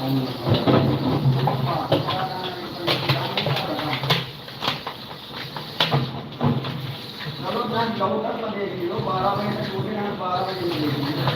चलो मैं 14 में देख लो, 12 बजे तक उठे हैं, 12 बजे में देख लो।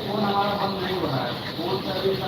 फोन हमारा बंद नहीं हो रहा है, phone service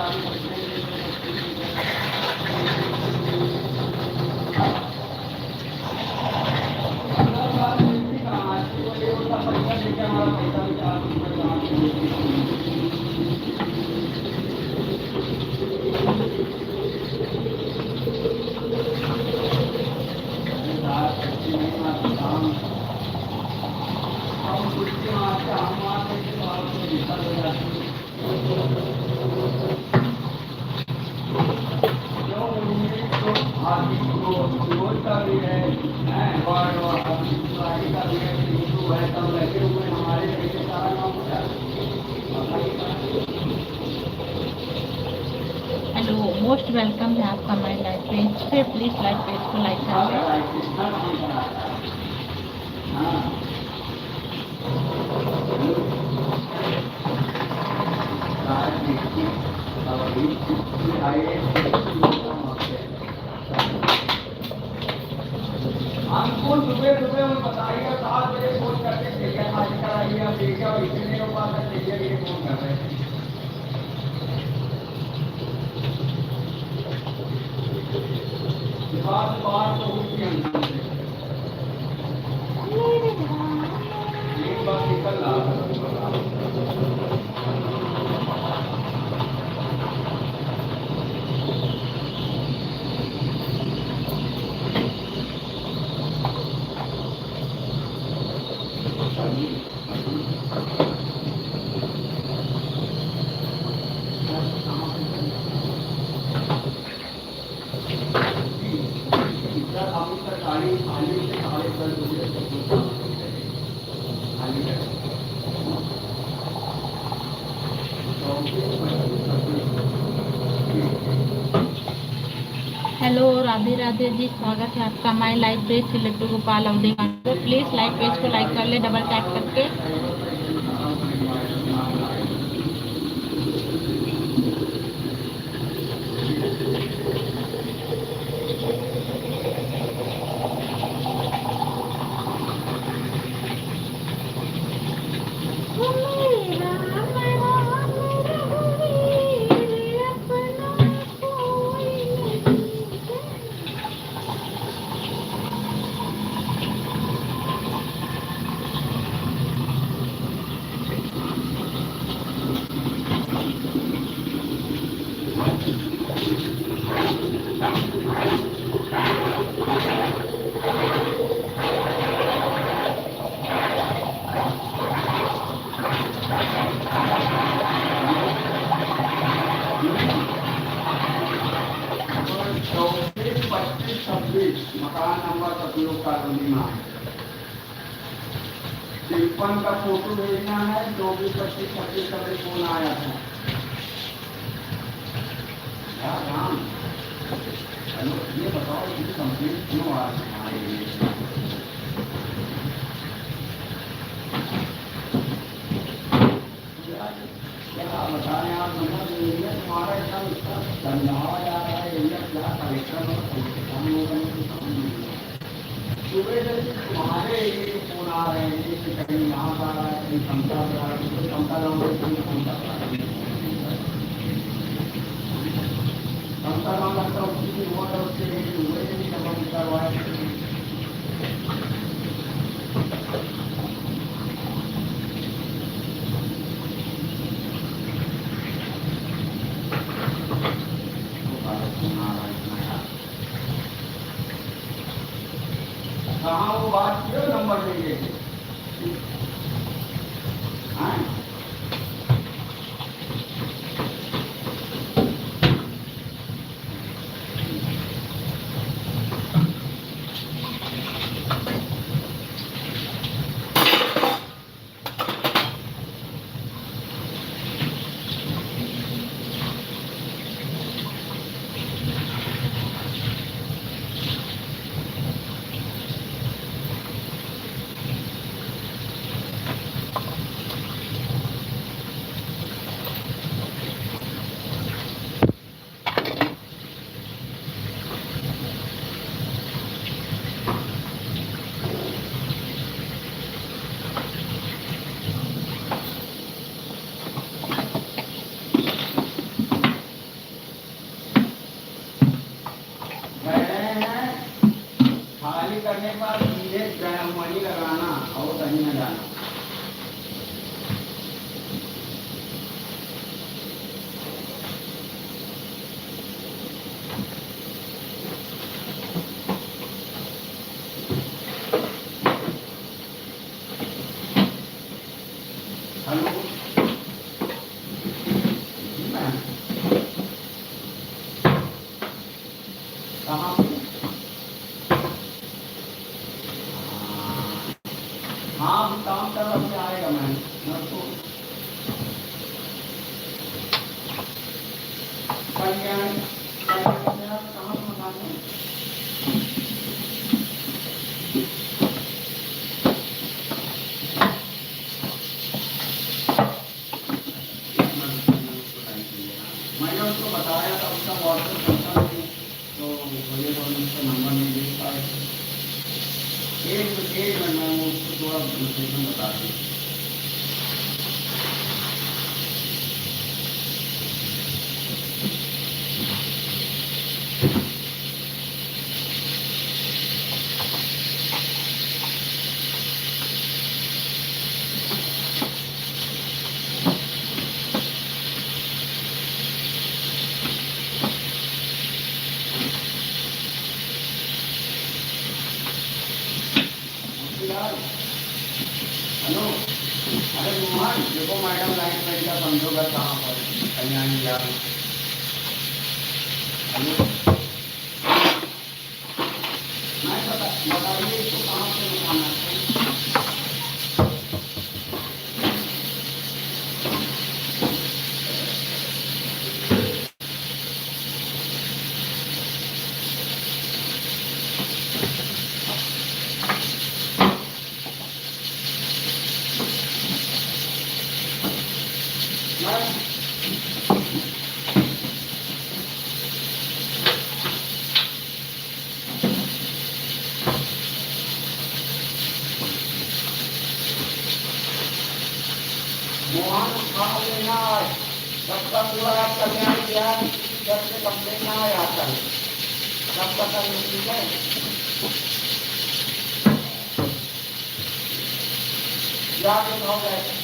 hello, most welcome है आपका हमारे लाइव पेज पे। प्लीज लाइव पेज को लाइक कर हमको सुबह सुबह वो बताइए, 7 बजे फोन करके देखिए कराइए, आप देखिए, और इतने लोग बात देखिए ये फोन कर रहे हैं। बात तो हुई थी हमसे, एक बार निकल रहा हेलो, राधे राधे जी, स्वागत है आपका हमारे लाइव पेज से लड्डू गोपाल अवधि। तो प्लीज लाइव पेज को लाइक कर ले डबल टैप करके। मकान नंबर सतलुज कॉलोनी में है। तिरपन का फोटो भेजना है, 24, 25, 26 का फोन आया था। राम, ये बताओ कि कंप्लेंट क्यों आ रही है? क्या बताएं आप, मतलब एरिया तुम्हारा एकदम धंधा जा रहा है, एरिया क्या कार्यक्रम सुबह से तुम्हारे एरिए के फोन आ रहे हैं कि कहीं यहाँ का आ रहा है, कहीं क्षमता आ रहा है, तो क्षमता गाँव में फोन कर रहा है। क्षमता गाँव लगता है उसकी हुआ था, उससे हुए नहीं जब करवाए। कहाँ वो बात किया नंबर देंगे? के बाद सीधे वही लगाना और कहीं न जाना। हेलो कहाँ पे? हाँ अभी काम कर रहा हूँ, आएगा मैम तो कल्याण कहाँ से मकान है? मैंने उसको बताया था, उसका व्हाट्सएप करता नहीं तो मुझे तो उसका नंबर नहीं दे पाए। एक मिनट मैं उसको थोड़ा लोकेशन बता दूँ। हेलो अरे मोहन देखो मैडम लाइन में का समझोगा कहाँ पर कल्याण यार। हेलो मैं बताइए इसको कहाँ से निकालना है? मोहन खाओ लेना है तब तक पूरा आप कल्याण बिहार जब से कंप्लेन ना आया आता है तब तक करनी ठीक है। जाके खाओ जाए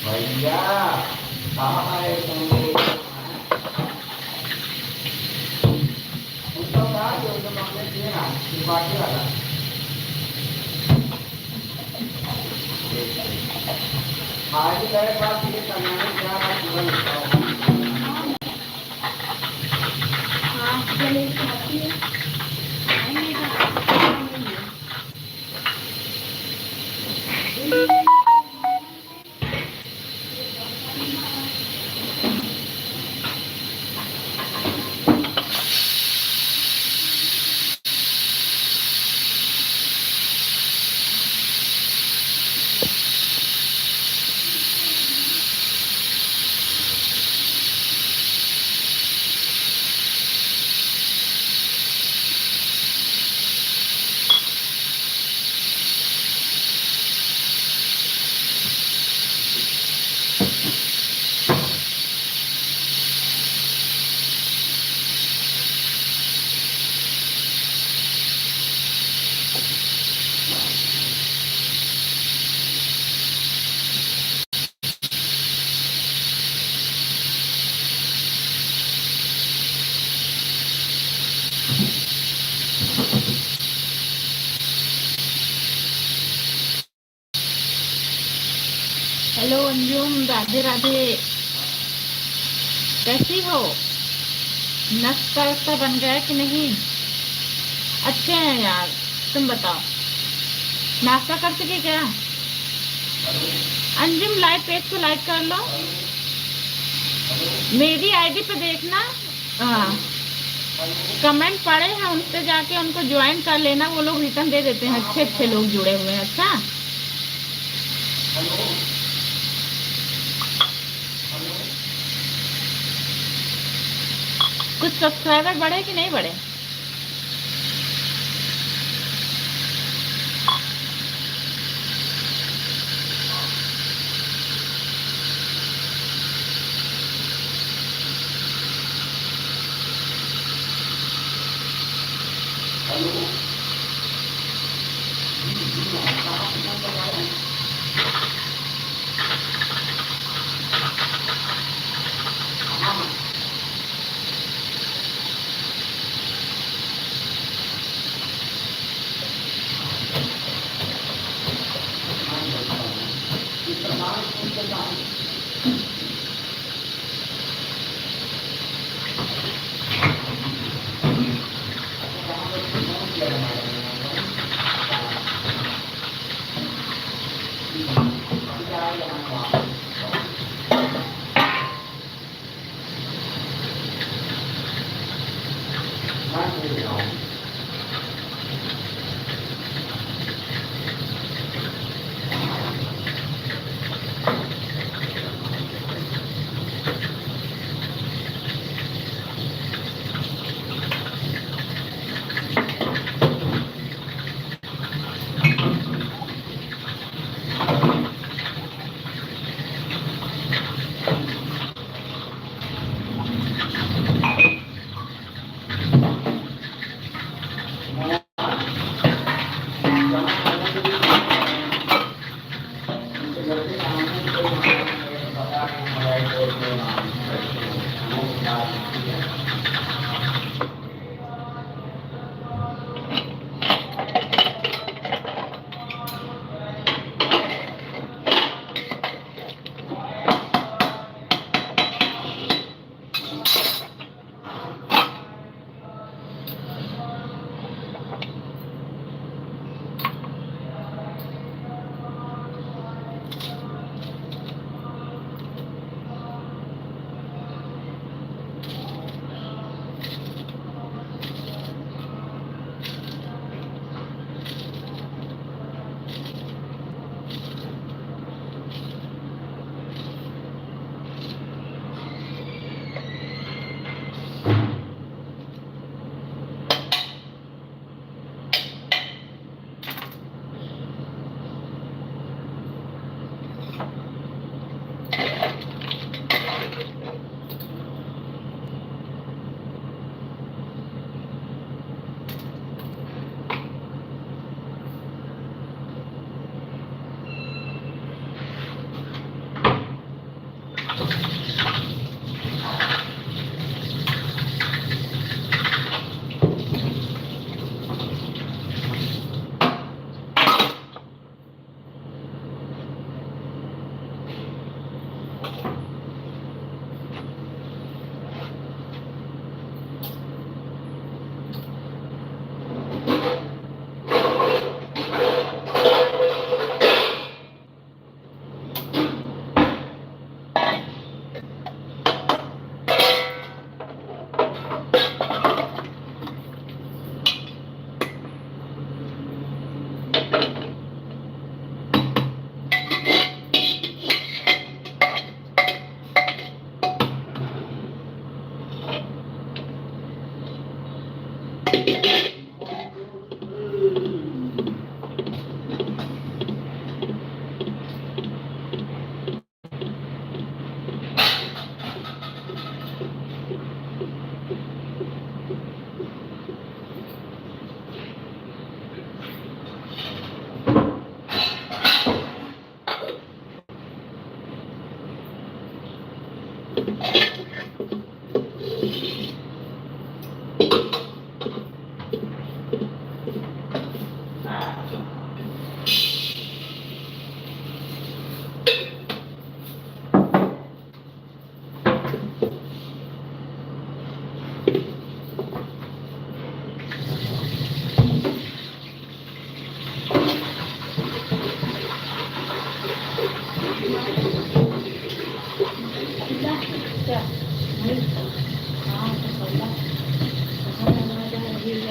भैया कहाँ है तुम लोग? उनका कहा जो उनको कंप्लेंट किए ना बाकी वाला आज गए बात ये कल्याण क्या पूरा लिखा हाँ चलिए आती है। हेलो अंजुम, राधे राधे। कैसी हो? नाश्ता वास्ता बन गया कि नहीं? अच्छे हैं यार, तुम बताओ नाश्ता कर सके क्या? अंजुम लाइव पेज को लाइक कर लो, मेरी आईडी पे देखना। हाँ कमेंट पढ़े हैं, उनसे जाके उनको ज्वाइन कर लेना, वो लोग रिटर्न दे देते हैं, अच्छे अच्छे लोग जुड़े हुए हैं। अच्छा, कुछ सब्सक्राइबर बढ़े कि नहीं बढ़े?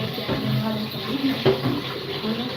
लेके आने वाले सभी हैं। बोलो।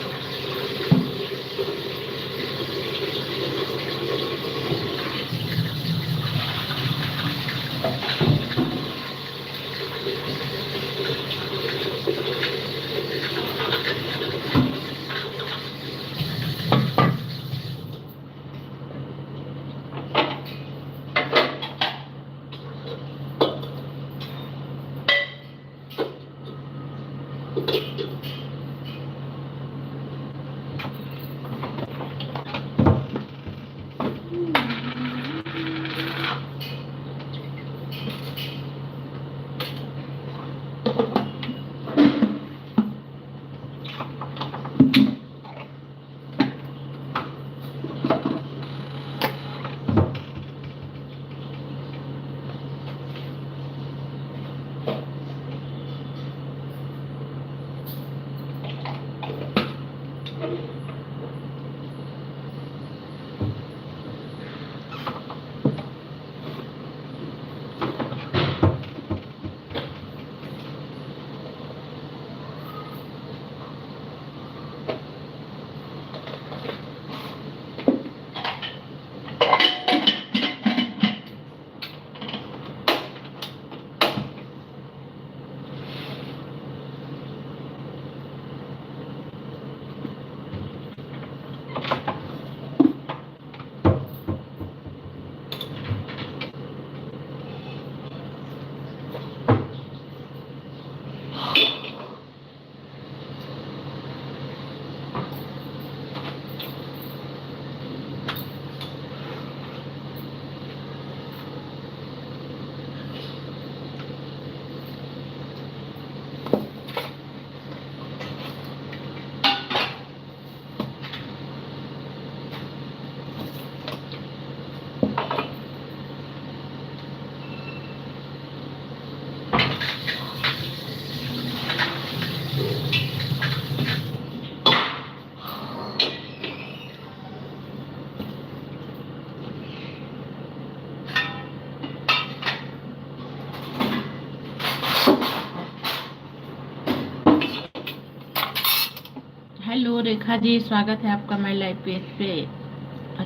हेलो रेखा जी, स्वागत है आपका मेरे लाइव पेज पे।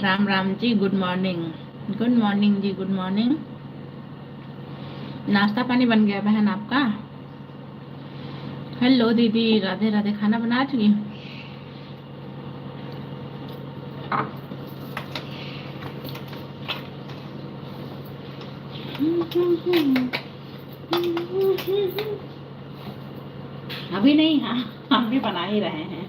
Ram Ram ji, good morning. Good morning जी, गुड मॉर्निंग। नाश्ता पानी बन गया बहन आपका? हेलो दीदी, राधे राधे। खाना बना चुकी? अभी नहीं, हाँ हम भी बना ही रहे हैं।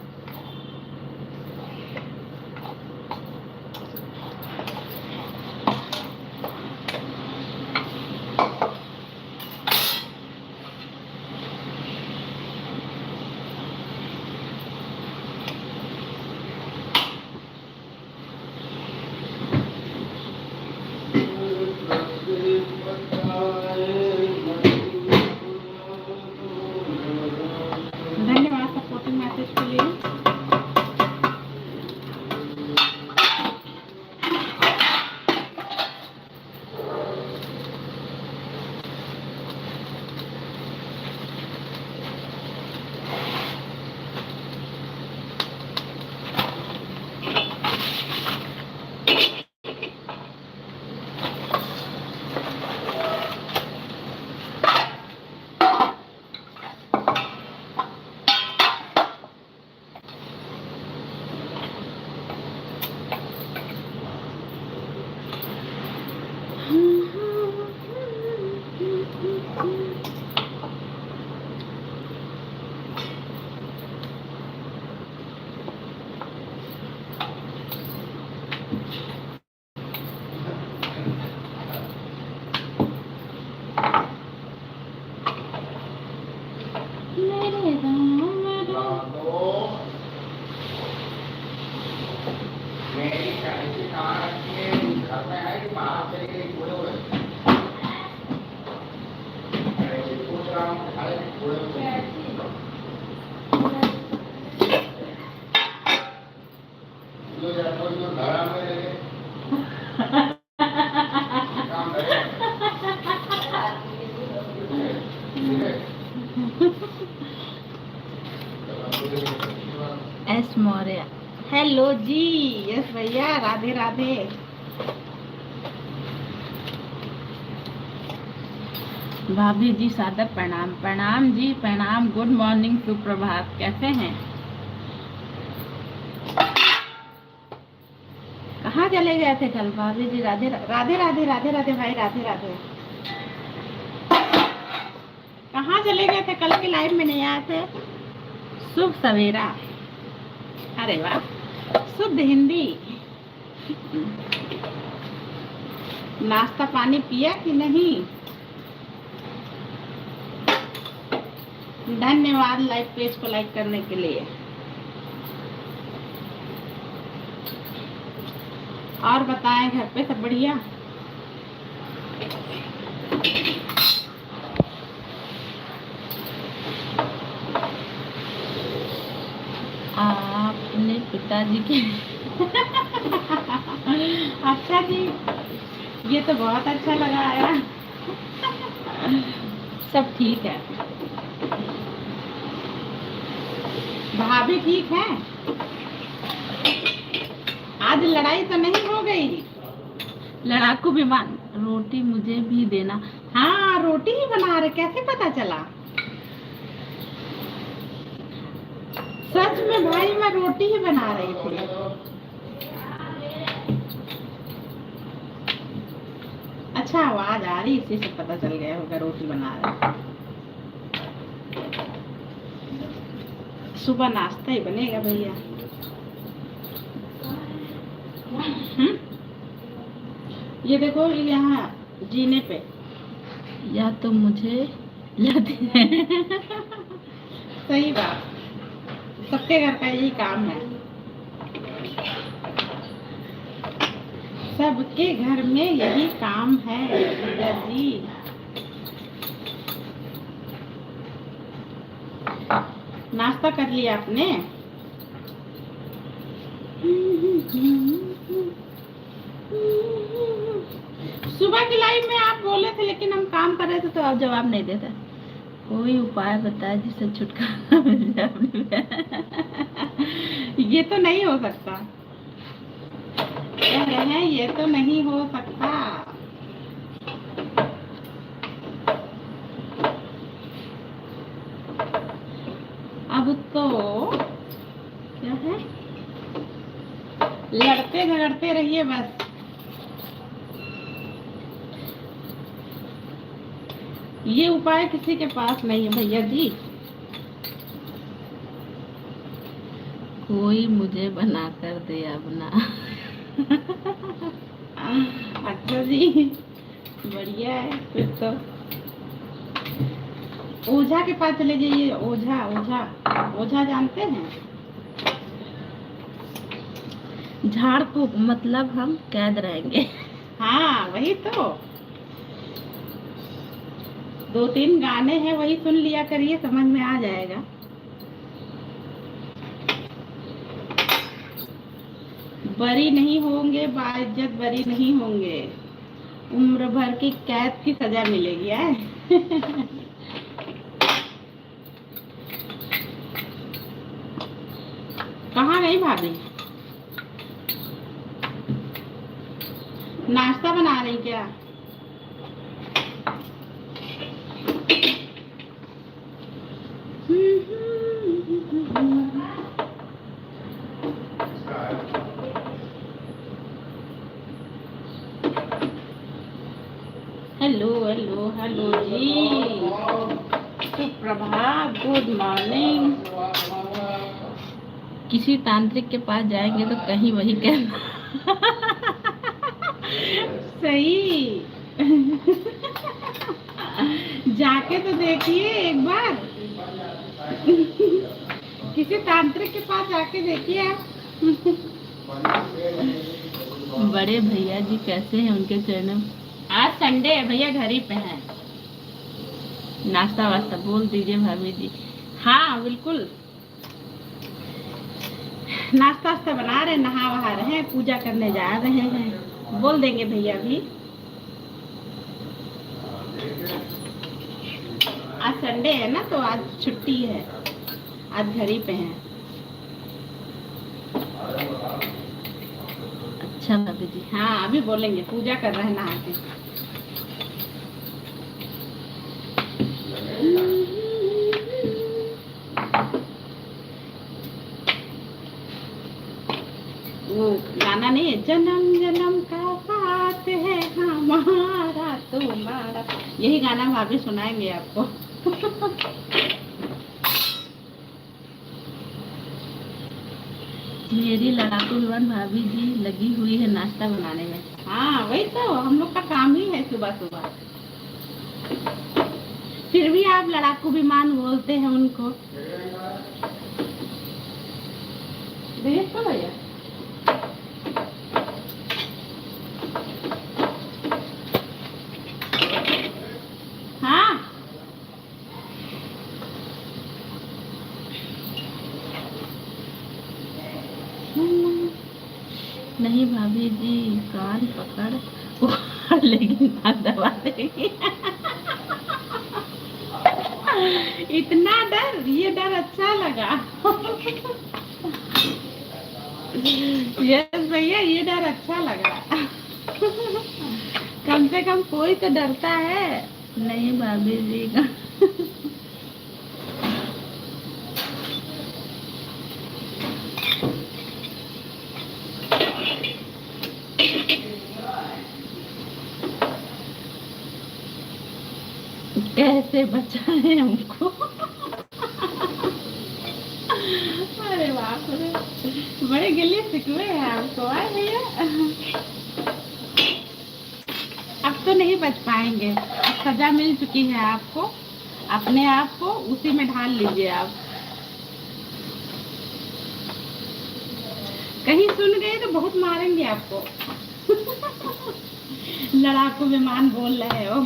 धन्यवाद सपोर्टिंग मैसेज के लिए। मेरी शादी कहाँ रखी है? घर में है कि बाहर चली गई? पूरे हुए पूछ रहा हूँ, खाए पूरे हुए जो जब जो धरा में लगे काम करे एस मौर्य, हेलो जी। यस भैया, राधे राधे। भाभी जी सादर प्रणाम। प्रणाम जी, प्रणाम। गुड मॉर्निंग, सुप्रभात। कैसे हैं? कहाँ चले गए थे कल भाभी जी? राधे राधे राधे राधे राधे भाई, राधे राधे। कहाँ चले गए थे? कल की लाइव में नहीं आए थे। शुभ सवेरा। अरे वाह, शुद्ध हिंदी। नाश्ता पानी पिया कि नहीं? धन्यवाद लाइव पेज को लाइक करने के लिए। और बताएं, घर पे सब बढ़िया? आपने पिताजी के अच्छा जी, ये तो बहुत अच्छा लगा यार। सब ठीक है। भाभी ठीक है? आज लड़ाई तो नहीं हो गई? लड़ाकू विमान, रोटी मुझे भी देना। हाँ, रोटी ही बना रहे, कैसे पता चला? सच में भाई, मैं रोटी ही बना रही थी। अच्छा, आवाज आ रही, इसी से पता चल गया होगा रोटी बना रहे। सुबह नाश्ता ही बनेगा भैया। ये देखो, यहाँ जीने पे या तो मुझे सही बात, सबके घर का यही काम है। सबके घर में यही काम है जी। नाश्ता कर लिया आपने? सुबह की लाइव में आप बोले थे, लेकिन हम काम कर रहे थे तो आप जवाब नहीं देते। कोई उपाय बताए जिससे छुटकारा मिल जाए। ये तो नहीं हो सकता, कह रहे हैं, ये तो नहीं हो सकता। अब तो क्या है, लड़ते झगड़ते रहिए बस। ये उपाय किसी के पास नहीं है भैया जी। कोई मुझे बना कर दे अपना। अच्छा जी, बढ़िया है फिर तो। ओझा के पास चले जाइए। ओझा, ओझा, ओझा जानते हैं? झाड़ फूक मतलब हम कैद रहेंगे। हाँ, वही तो। 2-3 गाने हैं, वही सुन लिया करिए, समझ में आ जाएगा। बरी नहीं होंगे, बाइज्जत बरी नहीं होंगे, उम्र भर की कैद की सजा मिलेगी है। कहाँ गई भाभी? नाश्ता बना रही क्या? हेलो हेलो हेलो जी, सुप्रभात, गुड मॉर्निंग। किसी तांत्रिक के पास जाएंगे तो कहीं वही कहना। सही। जाके तो देखिए एक बार। किसी तांत्रिक के पास जाके देखिए आप। बड़े भैया जी कैसे हैं? उनके चरण। आज संडे है भैया, घर ही पे हैं। नाश्ता वास्ता बोल दीजिए भाभी जी। हाँ बिल्कुल, नाश्ता वास्ता बना रहे, नहा वहा रहे हैं, पूजा करने जा रहे हैं, बोल देंगे भैया भी। आज संडे है ना, तो आज छुट्टी है, आज घर ही पे हैं। अच्छा भाभी जी, हाँ अभी बोलेंगे, पूजा कर रहे हैं नहा के। वो गाना नहीं है, जन्म जन्म का साथ है हमारा तुम्हारा, यही गाना भाभी सुनाएंगे आपको। मेरी लड़ाकू विवान भाभी जी लगी हुई है नाश्ता बनाने में। हाँ वही तो हम लोग का काम ही है सुबह सुबह। फिर भी आप लड़ाकू विमान बोलते हैं उनको। देख तो भैया, हाँ नहीं भाभी जी, कान पकड़ लेकिन हाथ दबा देगी। इतना डर, ये डर अच्छा लगा। यस भैया, ये डर अच्छा लगा। कम से कम कोई तो डरता है। नहीं भाभी जी का कैसे बचाए हमको। अरे बाप रे, बड़े गिले शिकवे हैं आपको। आए भैया, अब तो नहीं बच पाएंगे, अब सजा मिल चुकी है आपको, अपने आप को उसी में ढाल लीजिए आप। कहीं सुन गए तो बहुत मारेंगे आपको। लड़ाकू विमान बोल रहे हो।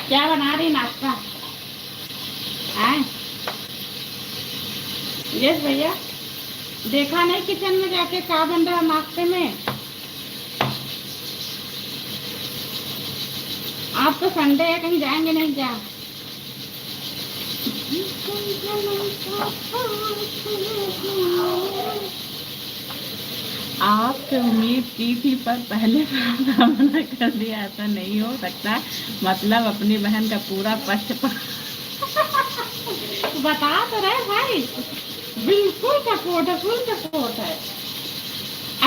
क्या बना रही नाश्ता? आए यस भैया, देखा नहीं किचन में जाके क्या बन रहा नाश्ते में? आप तो संडे है, कहीं जाएंगे नहीं क्या? आपसे उम्मीद की थी पर पहले मना कर दिया, ऐसा नहीं हो सकता। मतलब अपनी बहन का पूरा पक्ष बता तो रहे भाई, बिल्कुल सपोर्ट है, फुल सपोर्ट है।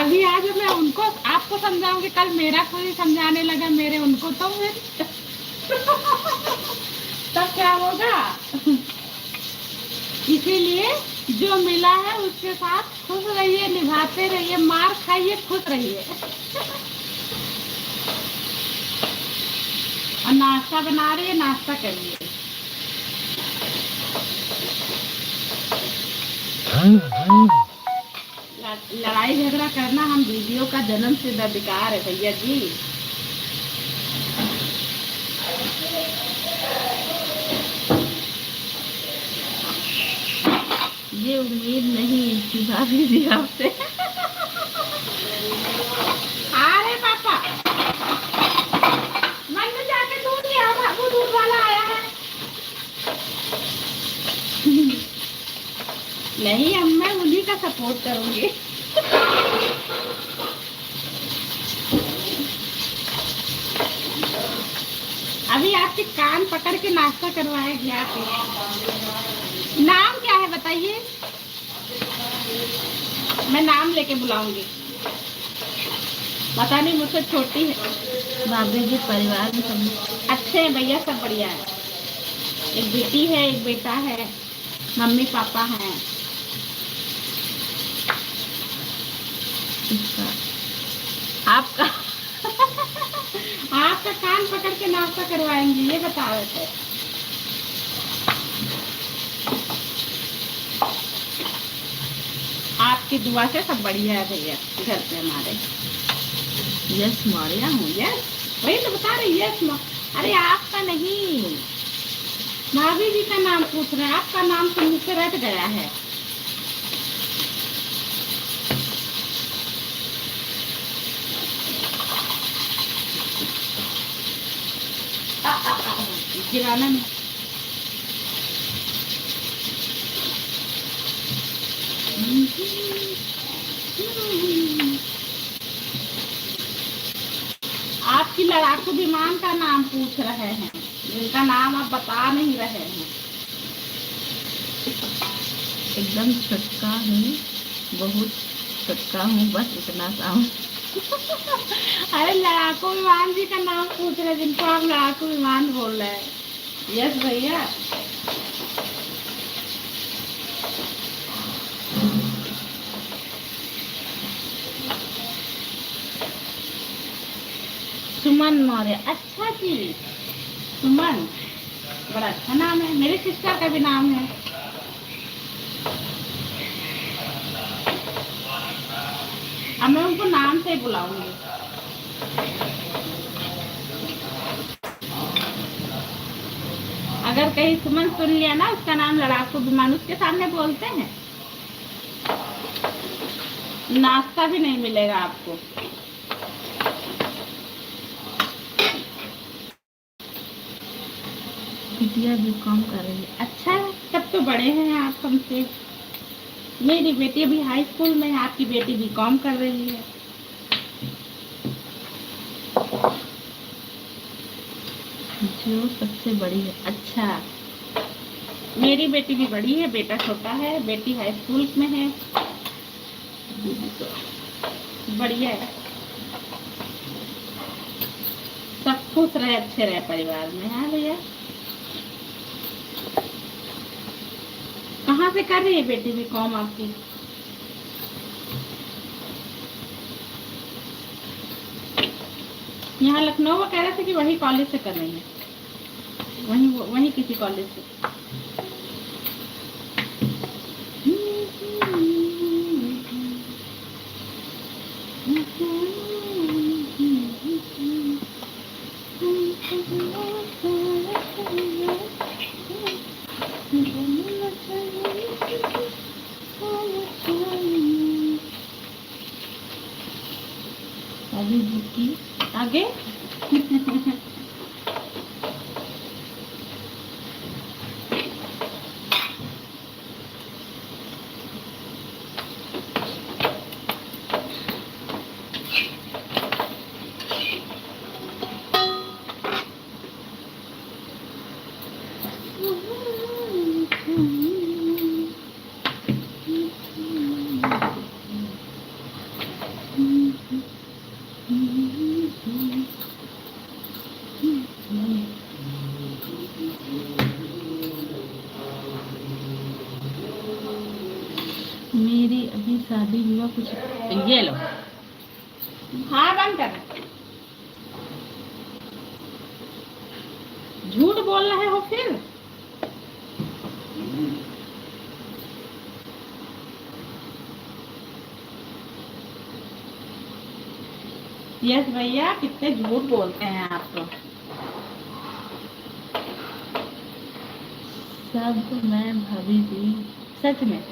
अभी आज मैं उनको आपको समझाऊंगी, कल मेरा कोई समझाने लगा मेरे उनको, तो फिर तब क्या होगा? इसीलिए जो मिला है उसके साथ खुश रहिए, निभाते रहिए, मार खाइए, खुश रहिए। और नाश्ता बना रही है, नाश्ता करिए। लड़ाई झगड़ा करना हम दीदियों का जन्म सिद्ध अधिकार है भैया जी। ये उम्मीद नहीं थी भाभी जी आपसे। अरे पापा, मन में जाके दूध लिया, बाबू दूध वाला आया है। नहीं, अब मैं उन्हीं का सपोर्ट करूंगी। अभी आपके कान पकड़ के नाश्ता करवाएगी आप। नाम क्या है बताइए, मैं नाम लेके बुलाऊंगी। पता नहीं, मुझसे छोटी है। भाभी जी परिवार में सब अच्छे हैं भैया, सब बढ़िया है। एक बेटी है, एक बेटा है, मम्मी पापा हैं। आपका आपका कान पकड़ के नाश्ता करवाएंगे, ये बता रहे थे। आपकी दुआ से सब बढ़िया है भैया घर पे हमारे। यस मारिया हूँ, यस वही तो बता रही। यस अरे आपका नहीं, भाभी जी का नाम पूछ रहे हैं, आपका नाम तो मुझसे रट गया है। गिराना नहीं। आपकी लड़ाकू विमान का नाम पूछ रहे हैं, जिनका नाम आप बता नहीं रहे हैं। एकदम छोटका हूँ, बहुत छोटका हूँ, बस इतना सा हूँ। अरे लड़ाकू विमान जी का नाम पूछ रहे, जिनको आप लड़ाकू विमान बोल रहे हैं। यस भैया। सुमन मौर्य, अच्छा जी, सुमन बड़ा अच्छा नाम है, मेरी सिस्टर का भी नाम है। अब मैं उनको नाम से ही बुलाऊंगी। अगर कहीं सुमन सुन लिया ना, उसका नाम लड़ाकू विमान, उसके सामने बोलते हैं, नाश्ता भी नहीं मिलेगा आपको। बिटिया भी काम कर रही है, अच्छा, तब तो बड़े हैं आप हमसे। मेरी बेटी अभी हाई स्कूल में है, आपकी बेटी भी काम कर रही है। जो सबसे बड़ी है, अच्छा, मेरी बेटी भी बड़ी है, बेटा छोटा है, बेटी हाई स्कूल में है। बढ़िया है, सब खुश रहे, अच्छे रहे परिवार में। हाँ भैया, कहाँ से कर रही है बेटी भी कॉम आपकी? यहाँ लखनऊ में कह रहे थे कि वही कॉलेज से कर रही है, वही किसी कॉलेज से। अभी की आगे मेरी अभी शादी हुआ कुछ, ये लो। हाँ बंद कर, झूठ बोल रहे हो फिर। यस भैया, कितने झूठ बोलते हैं आप तो। सब मैं भाभी जी, सच में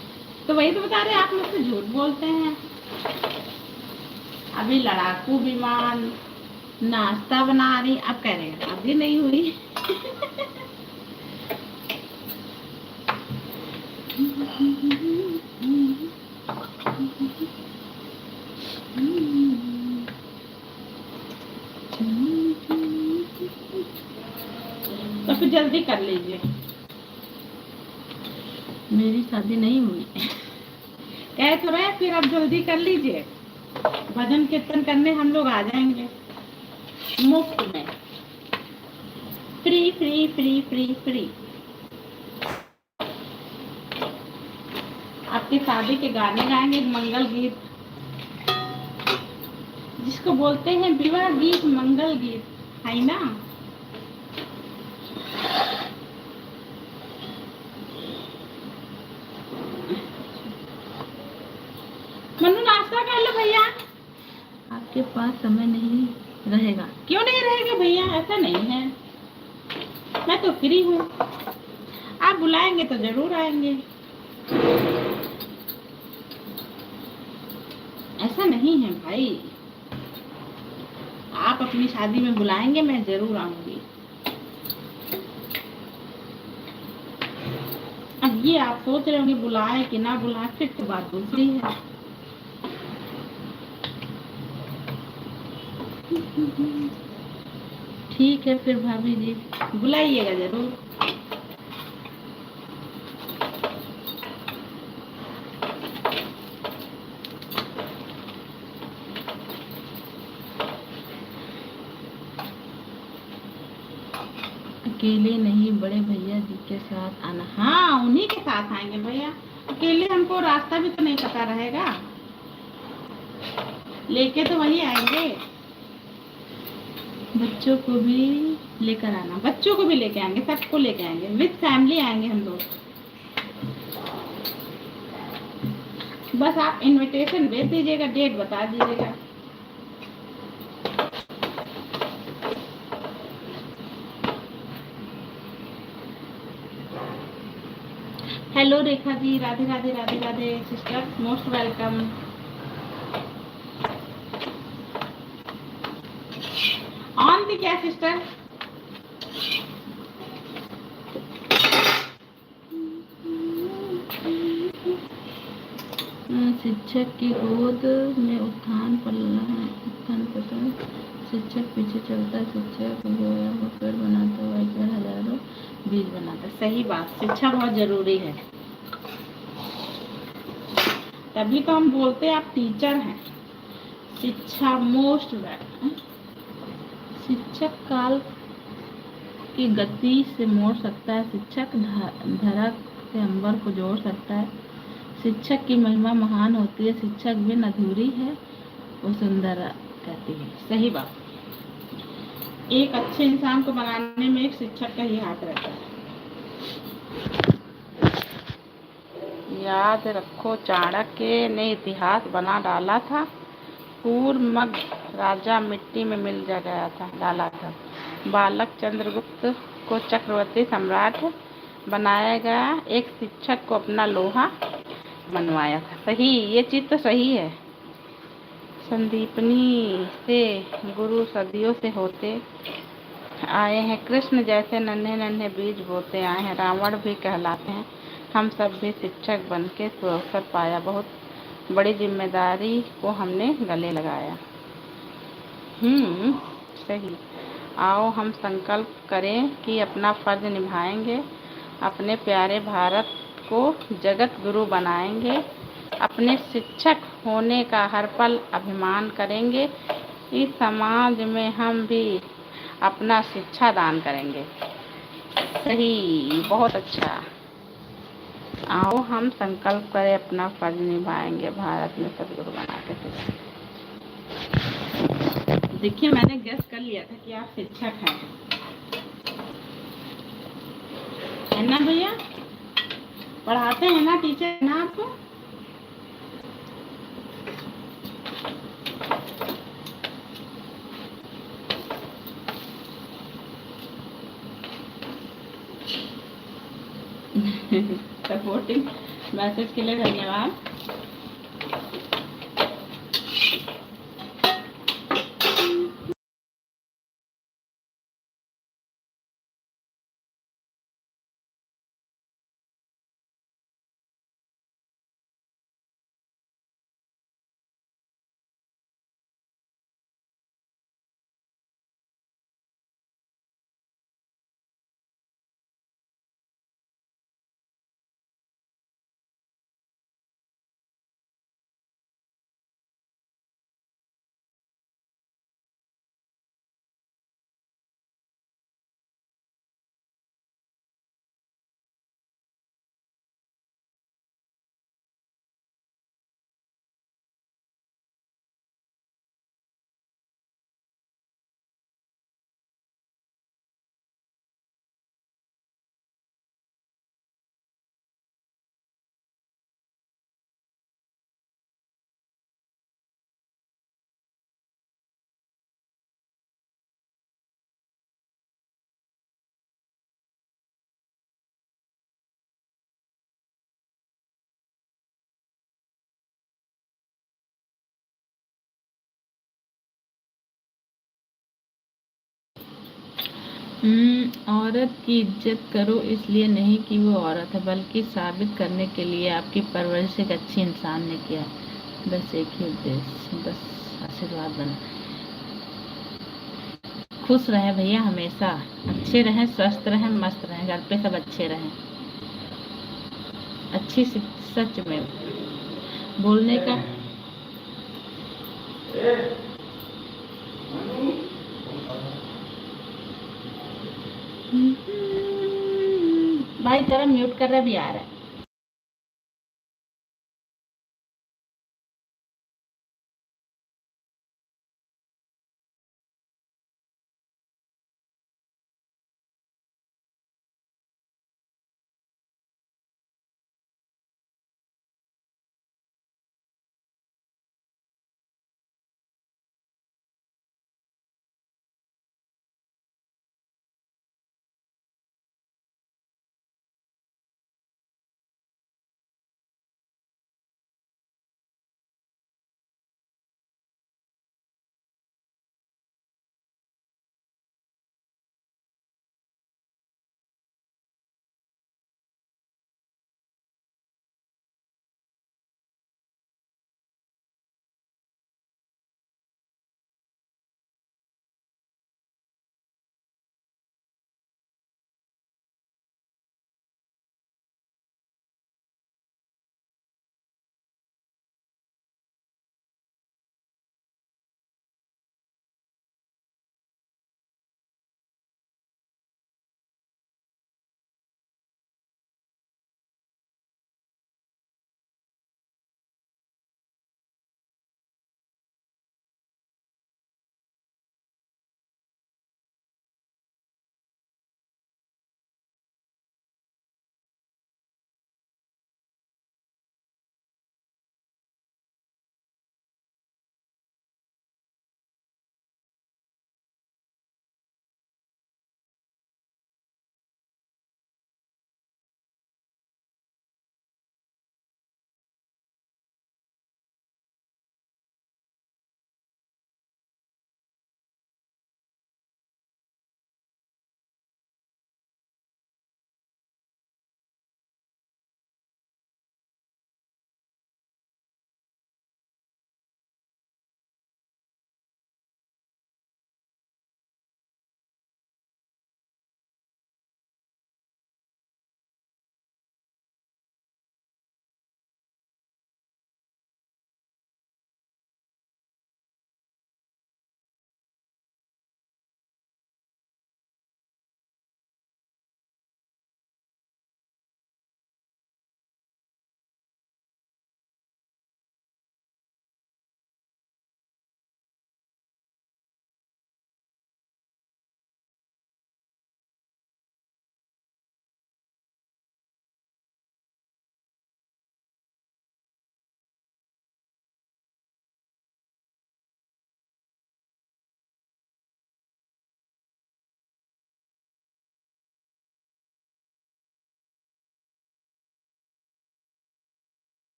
तो वही तो बता रहे, आप मुझसे झूठ बोलते हैं। अभी लड़ाकू विमान, नाश्ता बना रही, आप कह रहे हैं अभी नहीं हुई। तो फिर जल्दी कर लीजिए, मेरी शादी नहीं हुई। कह तो रहे, फिर आप जल्दी कर लीजिए, भजन कीर्तन करने हम लोग आ जाएंगे मुफ्त में, free free free free free. आपके शादी के गाने गाएंगे, मंगल गीत, जिसको बोलते हैं विवाह गीत, मंगल गीत, है ना। मनु नाश्ता कर लो भैया। आपके पास समय नहीं रहेगा, क्यों नहीं रहेगा भैया, ऐसा नहीं है। मैं तो फ्री हूँ, आप बुलाएंगे तो जरूर आएंगे। ऐसा नहीं है भाई, आप अपनी शादी में बुलाएंगे मैं जरूर आऊंगी। अब ये आप सोच रहे होंगे बुलाए कि ना बुलाए, फिर तो बात दूसरी है। ठीक है फिर भाभी जी, बुलाइएगा जरूर। अकेले नहीं, बड़े भैया जी के साथ आना। हाँ, उन्हीं के साथ आएंगे भैया, अकेले हमको रास्ता भी तो नहीं पता रहेगा, लेके तो वही आएंगे। बच्चों को भी लेकर आना, बच्चों को भी लेके आएंगे, सबको लेके आएंगे, विद फैमिली आएंगे हम लोग। बस आप इनविटेशन भेज दीजिएगा, डेट बता दीजिएगा। Hello Rekha ji, Radhe Radhe Radhe Radhe sister, most welcome. On थी क्या सिस्टर? शिक्षक की गोद में उत्थान पतन, शिक्षक पीछे चलता, शिक्षक गोया को पेड़ बनाता हुआ एक बार हजारों बीज बनाता। सही बात, शिक्षा बहुत जरूरी है, तभी तो हम बोलते हैं आप टीचर हैं। शिक्षा मोस्ट वेलकम। शिक्षक काल की गति से मोड़ सकता है, शिक्षक धरा से अंबर को जोड़ सकता है। शिक्षक की महिमा महान होती है, शिक्षक बिन अधूरी है वो सुंदर कहती है। सही बात, एक अच्छे इंसान को बनाने में एक शिक्षक का ही हाथ रहता है। याद रखो, चाणक्य ने इतिहास बना डाला था, पूर्व मगध राजा मिट्टी में मिल जा गया था, डाला था। बालक चंद्रगुप्त को चक्रवर्ती सम्राट बनाया गया, एक शिक्षक को अपना लोहा बनवाया था। सही, ये चीज तो सही है। संदीपनी से गुरु सदियों से होते आए हैं, कृष्ण जैसे नन्हे नन्हे बीज बोते आए हैं, रावण भी कहलाते हैं। हम सब भी शिक्षक बन के सुअवसर पाया, बहुत बड़ी जिम्मेदारी को हमने गले लगाया। सही। आओ हम संकल्प करें कि अपना फर्ज निभाएंगे, अपने प्यारे भारत को जगत गुरु बनाएंगे, अपने शिक्षक होने का हर पल अभिमान करेंगे, इस समाज में हम भी अपना शिक्षा दान करेंगे। सही, बहुत अच्छा। आओ हम संकल्प करें, अपना फर्ज निभाएंगे, भारत में सदगुरु बना के। देखिए, मैंने गेस कर लिया था कि आप शिक्षक हैं, है ना भैया? पढ़ाते हैं ना, टीचर है ना आपको? सपोर्टिंग मैसेज के लिए धन्यवाद। औरत की इज्जत करो इसलिए नहीं कि वो औरत है, बल्कि साबित करने के लिए आपकी परवरिश एक अच्छी इंसान ने किया। बस एक ही उद्देश्य, बस आशीर्वाद बना। खुश रहें भैया, हमेशा अच्छे रहें, स्वस्थ रहें, मस्त रहें, घर पे सब अच्छे रहें। अच्छी सच में बोलने का भाई तेरा म्यूट कर रहा भी आ रहा है।